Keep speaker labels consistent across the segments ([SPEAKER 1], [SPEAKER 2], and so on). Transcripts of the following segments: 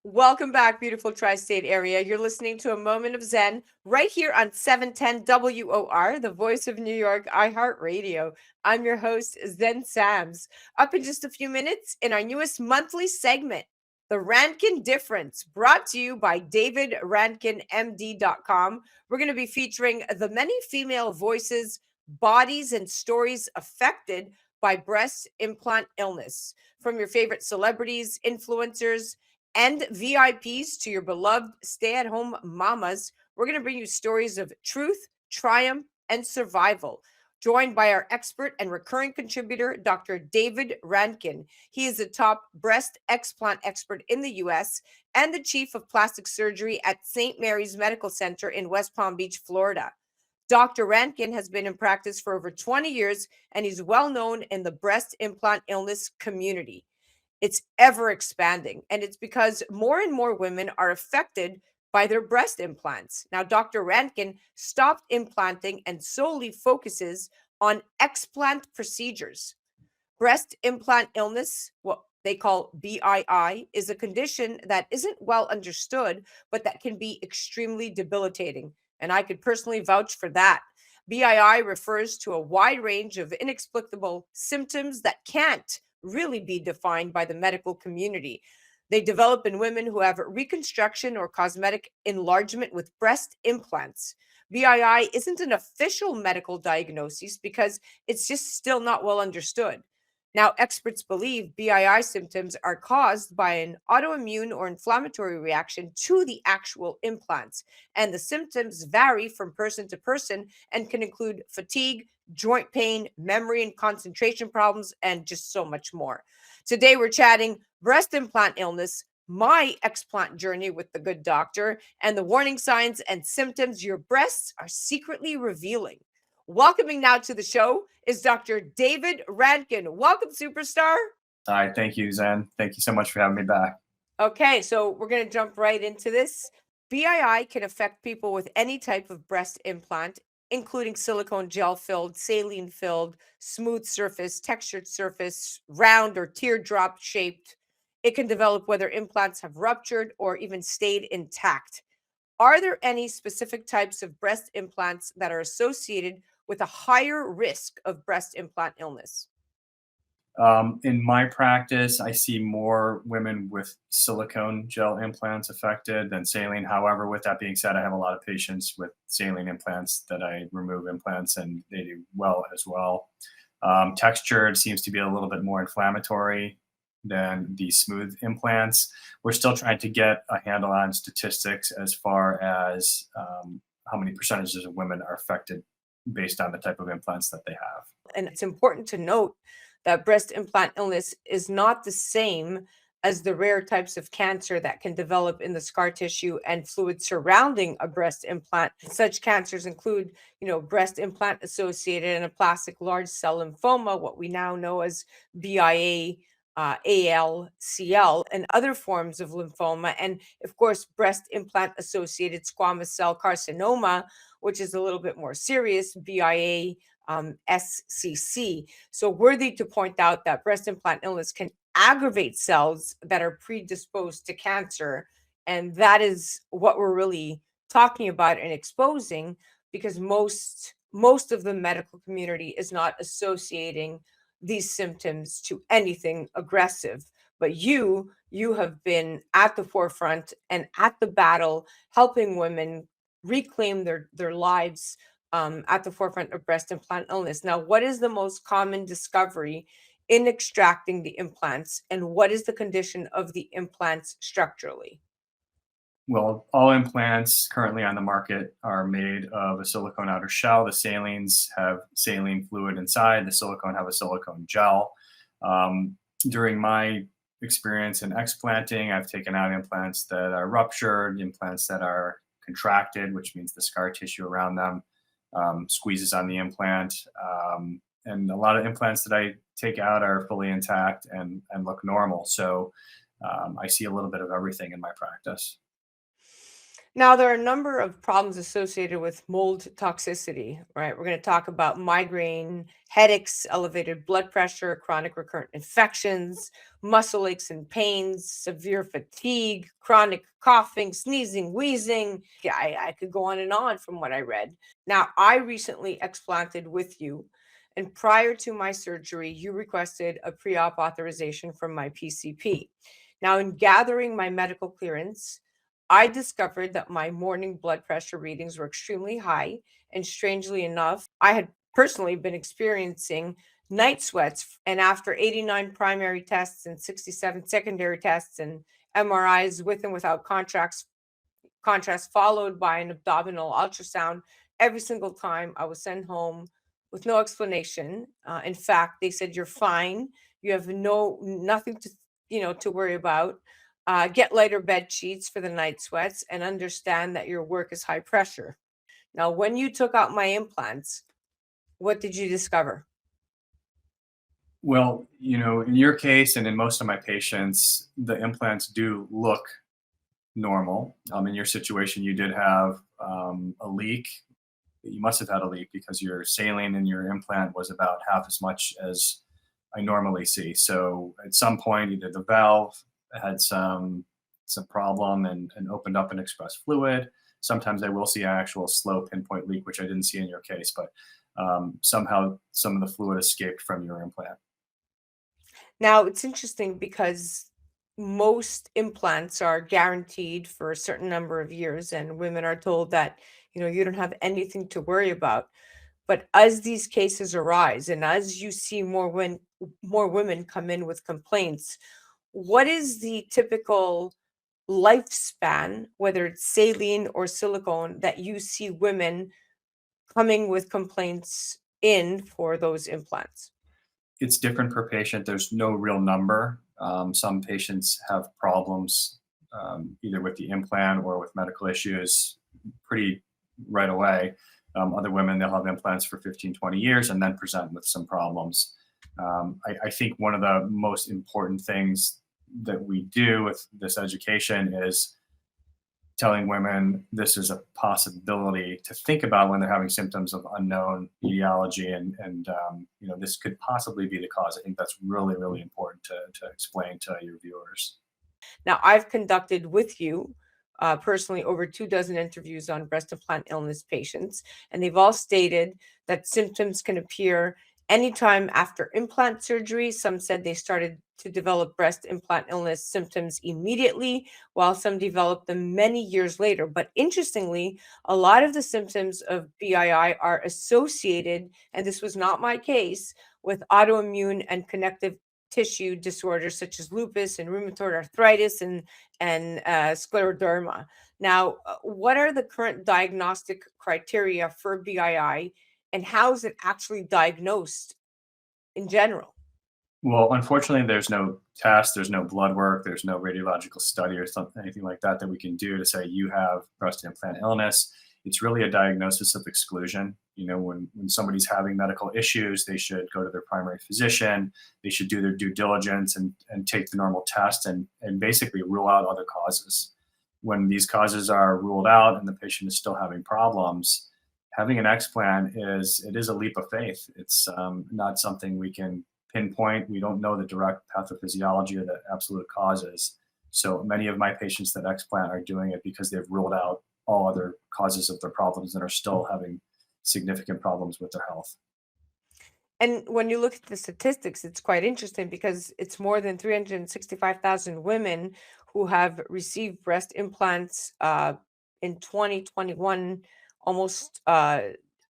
[SPEAKER 1] Welcome back, beautiful tri-state area. You're listening to A Moment of Zen right here on 710 WOR, the voice of New York, iHeartRadio. I'm your host, Zen Sams. Up in just a few minutes in our newest monthly segment, The Rankin Difference, brought to you by David Rankin MD.com. We're going to be featuring the many female voices, bodies, and stories affected by breast implant illness. From your favorite celebrities, influencers, and VIPs to your beloved stay at home mamas, we're going to bring you stories of truth, triumph, and survival. Joined by our expert and recurring contributor, Dr. David Rankin. He is the top breast explant expert in the US and the chief of plastic surgery at St. Mary's Medical Center in West Palm Beach, Florida. Dr. Rankin has been in practice for over 20 years and he's well known in the breast implant illness community. It's ever expanding, and it's because more and more women are affected by their breast implants. Now, Dr. Rankin stopped implanting and solely focuses on explant procedures. Breast implant illness, what they call BII, is a condition that isn't well understood, but that can be extremely debilitating. And I could personally vouch for that. BII refers to a wide range of inexplicable symptoms that can't really be defined by the medical community. They develop in women who have reconstruction or cosmetic enlargement with breast implants. BII isn't an official medical diagnosis because it's just still not well understood. Now, experts believe BII symptoms are caused by an autoimmune or inflammatory reaction to the actual implants, and the symptoms vary from person to person and can include fatigue, joint pain, memory and concentration problems, and just so much more. Today, we're chatting breast implant illness, my explant journey with the good doctor, and the warning signs and symptoms your breasts are secretly revealing. Welcoming now to the show is Dr. David Rankin. Welcome, superstar.
[SPEAKER 2] Hi, thank you, Zen. Thank you so much for having me back.
[SPEAKER 1] Okay, so we're going to jump right into this. BII can affect people with any type of breast implant, including silicone gel filled, saline filled, smooth surface, textured surface, round or teardrop shaped. It can develop whether implants have ruptured or even stayed intact. Are there any specific types of breast implants that are associated with a higher risk of breast implant illness?
[SPEAKER 2] In my practice, I see more women with silicone gel implants affected than saline. However, with that being said, I have a lot of patients with saline implants that I remove implants and they do well as well. Textured seems to be a little bit more inflammatory than the smooth implants. We're still trying to get a handle on statistics as far as how many percentages of women are affected based on the type of implants that they have.
[SPEAKER 1] And it's important to note that breast implant illness is not the same as the rare types of cancer that can develop in the scar tissue and fluid surrounding a breast implant. Such cancers include, breast implant associated anaplastic large cell lymphoma, what we now know as BIA, ALCL, and other forms of lymphoma. And of course, breast implant associated squamous cell carcinoma, which is a little bit more serious, BIA, SCC. So, worthy to point out that breast implant illness can aggravate cells that are predisposed to cancer. And that is what we're really talking about and exposing, because most of the medical community is not associating these symptoms to anything aggressive. But you have been at the forefront and at the battle, helping women reclaim their lives, at the forefront of breast implant illness. Now, what is the most common discovery in extracting the implants, and what is the condition of the implants structurally?
[SPEAKER 2] Well, all implants currently on the market are made of a silicone outer shell. The salines have saline fluid inside. The silicone have a silicone gel. During my experience in explanting, I've taken out implants that are ruptured, implants that are contracted, which means the scar tissue around them squeezes on the implant. And a lot of implants that I take out are fully intact and look normal. So I see a little bit of everything in my practice.
[SPEAKER 1] Now, there are a number of problems associated with mold toxicity, right? We're going to talk about migraine, headaches, elevated blood pressure, chronic recurrent infections, muscle aches and pains, severe fatigue, chronic coughing, sneezing, wheezing. Yeah, I could go on and on from what I read. Now, I recently explanted with you, and prior to my surgery, you requested a pre op authorization from my PCP. Now, in gathering my medical clearance, I discovered that my morning blood pressure readings were extremely high. And strangely enough, I had personally been experiencing night sweats. And after 89 primary tests and 67 secondary tests and MRIs with and without contrast followed by an abdominal ultrasound, every single time I was sent home with no explanation. In fact, they said, "You're fine. You have nothing to to worry about. Get lighter bed sheets for the night sweats and understand that your work is high pressure." Now, when you took out my implants, what did you discover?
[SPEAKER 2] Well, in your case and in most of my patients, the implants do look normal. In your situation, you did have a leak. You must have had a leak because your saline in your implant was about half as much as I normally see. So at some point, either the valve had some problem and opened up and expressed fluid. Sometimes I will see an actual slow pinpoint leak, which I didn't see in your case, but somehow some of the fluid escaped from your implant.
[SPEAKER 1] Now, it's interesting because most implants are guaranteed for a certain number of years, and women are told that, you don't have anything to worry about. But as these cases arise and as you see more women come in with complaints, what is the typical lifespan, whether it's saline or silicone, that you see women coming with complaints in for those implants?
[SPEAKER 2] It's different per patient. There's no real number. Some patients have problems either with the implant or with medical issues pretty right away. Other women, they'll have implants for 15, 20 years and then present with some problems. I think one of the most important things that we do with this education is telling women this is a possibility to think about when they're having symptoms of unknown etiology, and this could possibly be the cause. I think that's really really important to explain to your viewers.
[SPEAKER 1] Now, I've conducted with you personally over 2 dozen interviews on breast implant illness patients, and they've all stated that symptoms can appear anytime after implant surgery. Some said they started to develop breast implant illness symptoms immediately, while some developed them many years later. But interestingly, a lot of the symptoms of BII are associated, and this was not my case, with autoimmune and connective tissue disorders such as lupus and rheumatoid arthritis and scleroderma. Now, what are the current diagnostic criteria for BII, and how is it actually diagnosed in general?
[SPEAKER 2] Well, unfortunately, there's no test, there's no blood work, there's no radiological study or something, anything like that that we can do to say you have breast implant illness. It's really a diagnosis of exclusion. When somebody's having medical issues, they should go to their primary physician. They should do their due diligence and take the normal test and basically rule out other causes. When these causes are ruled out and the patient is still having problems, having an explant is a leap of faith. It's not something we can pinpoint. We don't know the direct pathophysiology or the absolute causes. So many of my patients that explant are doing it because they've ruled out all other causes of their problems and are still having significant problems with their health.
[SPEAKER 1] And when you look at the statistics, it's quite interesting because it's more than 365,000 women who have received breast implants in 2021, almost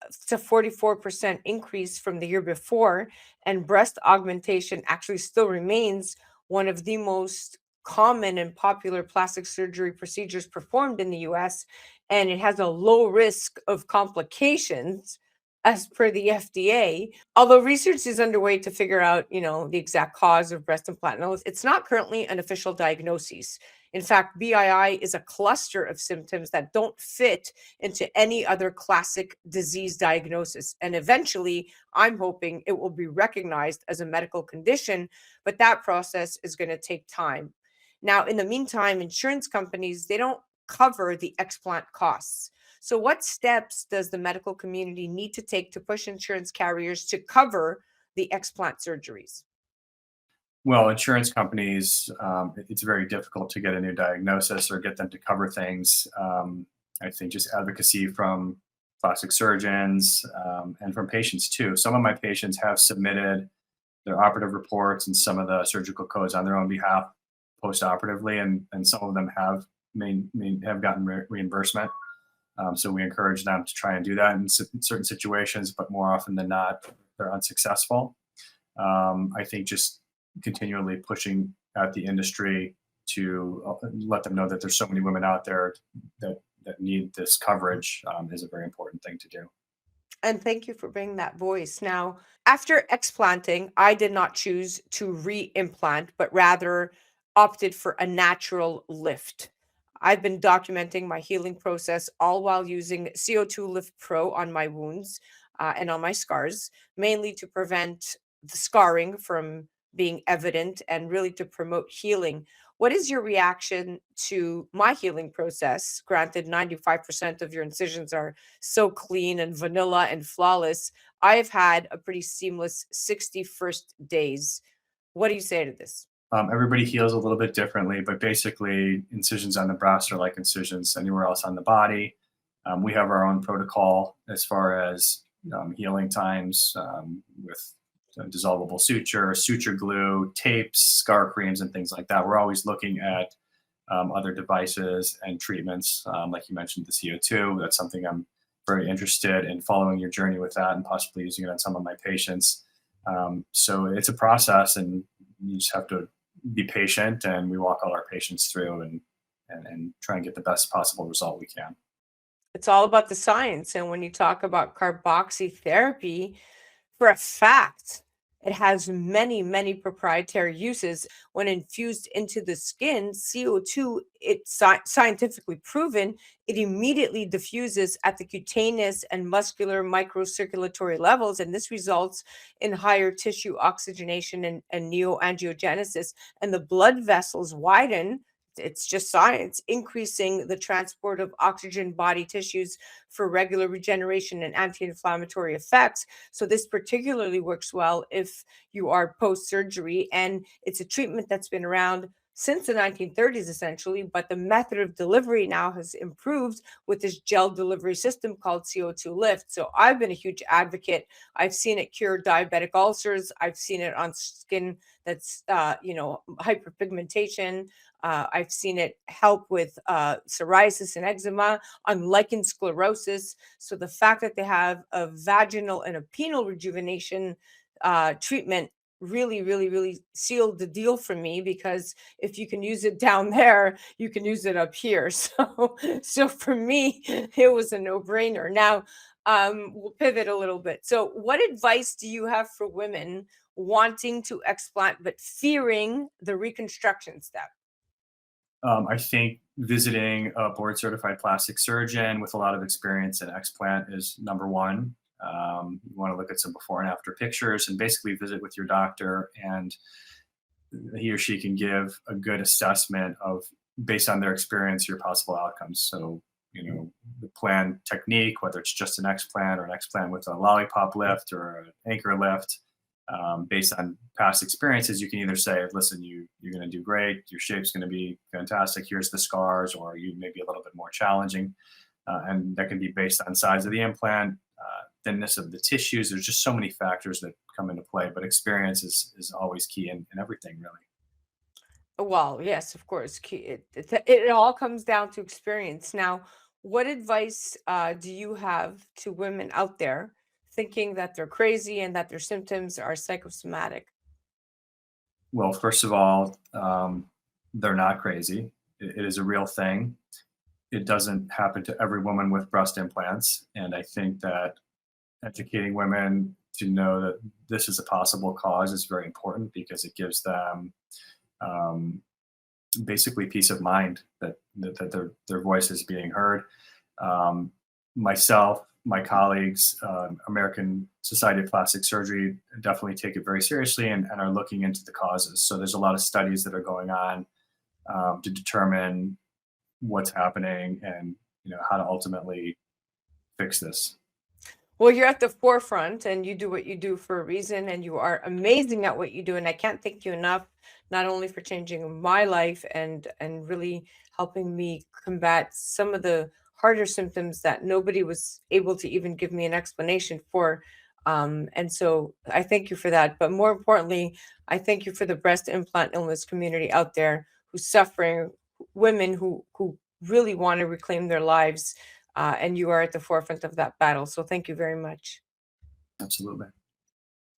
[SPEAKER 1] it's a 44% increase from the year before. And breast augmentation actually still remains one of the most common and popular plastic surgery procedures performed in the US. And it has a low risk of complications as per the FDA. Although research is underway to figure out, the exact cause of breast implant illness, it's not currently an official diagnosis. In fact, BII is a cluster of symptoms that don't fit into any other classic disease diagnosis. And eventually, I'm hoping it will be recognized as a medical condition, but that process is going to take time. Now, in the meantime, insurance companies, they don't cover the explant costs. So, what steps does the medical community need to take to push insurance carriers to cover the explant surgeries?
[SPEAKER 2] Well, insurance companies, it's very difficult to get a new diagnosis or get them to cover things. I think just advocacy from plastic surgeons and from patients too. Some of my patients have submitted their operative reports and some of the surgical codes on their own behalf post-operatively, and some of them have gotten reimbursement. So we encourage them to try and do that in certain situations, but more often than not, they're unsuccessful. I think just continually pushing at the industry to let them know that there's so many women out there that need this coverage is a very important thing to do.
[SPEAKER 1] And thank you for bringing that voice. Now, after explanting, I did not choose to re-implant, but rather opted for a natural lift. I've been documenting my healing process all while using CO2 Lift Pro on my wounds and on my scars, mainly to prevent the scarring from being evident and really to promote healing. What is your reaction to my healing process? Granted, 95% of your incisions are so clean and vanilla and flawless. I've had a pretty seamless 61st days. What do you say to this?
[SPEAKER 2] Everybody heals a little bit differently, but basically, incisions on the breast are like incisions anywhere else on the body. We have our own protocol as far as healing times with dissolvable suture, suture glue, tapes, scar creams, and things like that. We're always looking at other devices and treatments, like you mentioned, the CO2. That's something I'm very interested in following your journey with that and possibly using it on some of my patients. So it's a process, and you just have to be patient. And we walk all our patients through and try and get the best possible result we can.
[SPEAKER 1] It's all about the science. And when you talk about carboxy therapy, for a fact, it has many, many proprietary uses. When infused into the skin, CO2, it's scientifically proven, it immediately diffuses at the cutaneous and muscular microcirculatory levels. And this results in higher tissue oxygenation and neoangiogenesis. And the blood vessels widen. It's just science, increasing the transport of oxygen body tissues for regular regeneration and anti inflammatory effects. So, this particularly works well if you are post surgery. And it's a treatment that's been around since the 1930s, essentially, but the method of delivery now has improved with this gel delivery system called CO2 Lift. So, I've been a huge advocate. I've seen it cure diabetic ulcers, I've seen it on skin that's, hyperpigmentation. I've seen it help with psoriasis and eczema, on lichen sclerosis. So the fact that they have a vaginal and a penile rejuvenation treatment really, really, really sealed the deal for me, because if you can use it down there, you can use it up here. So for me, it was a no-brainer. Now, we'll pivot a little bit. So, what advice do you have for women wanting to explant but fearing the reconstruction step?
[SPEAKER 2] I think visiting a board certified plastic surgeon with a lot of experience in explant is number one. You want to look at some before and after pictures and basically visit with your doctor, and he or she can give a good assessment of, based on their experience, your possible outcomes. So, the plan technique, whether it's just an explant or an explant with a lollipop lift or an anchor lift, based on past experiences, you can either say, listen, you're going to do great, your shape's going to be fantastic, here's the scars, or you may be a little bit more challenging. And that can be based on size of the implant, thinness of the tissues. There's just so many factors that come into play, but experience is always key in everything, really.
[SPEAKER 1] Well, yes, of course. It all comes down to experience. Now, what advice do you have to women out there thinking that they're crazy and that their symptoms are psychosomatic?
[SPEAKER 2] Well, first of all, they're not crazy. It is a real thing. It doesn't happen to every woman with breast implants. And I think that educating women to know that this is a possible cause is very important, because it gives them um, basically peace of mind that their voice is being heard. Um, Myself, my colleagues, American Society of Plastic Surgery definitely take it very seriously and are looking into the causes. So there's a lot of studies that are going on to determine what's happening and how to ultimately fix this.
[SPEAKER 1] Well, you're at the forefront and you do what you do for a reason, and you are amazing at what you do. And I can't thank you enough, not only for changing my life and really helping me combat some of the harder symptoms that nobody was able to even give me an explanation for. And so I thank you for that. But more importantly, I thank you for the breast implant illness community out there who's suffering, women who really want to reclaim their lives, and you are at the forefront of that battle. So thank you very much.
[SPEAKER 2] Absolutely.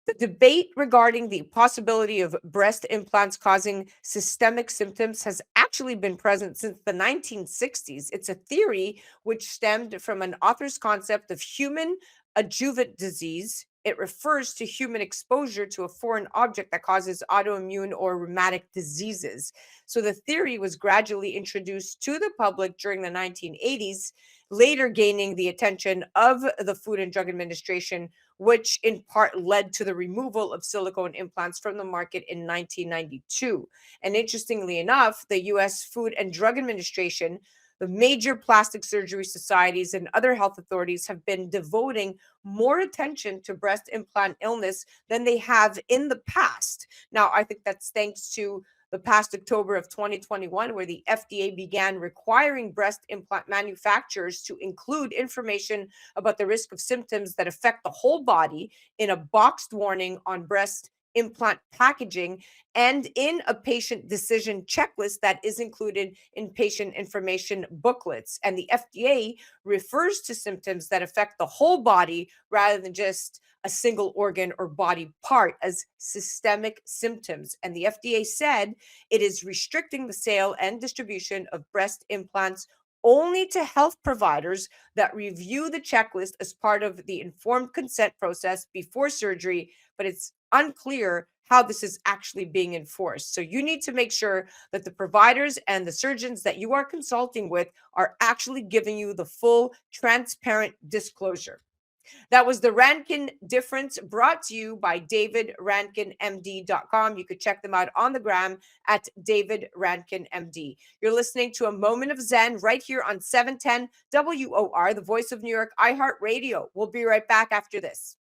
[SPEAKER 1] The debate regarding the possibility of breast implants causing systemic symptoms has actually been present since the 1960s. It's a theory which stemmed from an author's concept of human adjuvant disease. It refers to human exposure to a foreign object that causes autoimmune or rheumatic diseases. So the theory was gradually introduced to the public during the 1980s, later gaining the attention of the Food and Drug Administration, which in part led to the removal of silicone implants from the market in 1992. And interestingly enough, the US Food and Drug Administration, the major plastic surgery societies, and other health authorities have been devoting more attention to breast implant illness than they have in the past. Now, I think that's thanks to the past October of 2021, where the FDA began requiring breast implant manufacturers to include information about the risk of symptoms that affect the whole body in a boxed warning on breast implant packaging and in a patient decision checklist that is included in patient information booklets. And the FDA refers to symptoms that affect the whole body rather than just a single organ or body part as systemic symptoms. And the FDA said it is restricting the sale and distribution of breast implants only to health providers that review the checklist as part of the informed consent process before surgery, but it's unclear how this is actually being enforced. So you need to make sure that the providers and the surgeons that you are consulting with are actually giving you the full transparent disclosure. That was the Rankin Difference, brought to you by davidrankinmd.com. You could check them out on the gram at David Rankin MD. You're listening to A Moment of Zen right here on 710 WOR, the voice of New York, iHeartRadio. We'll be right back after this.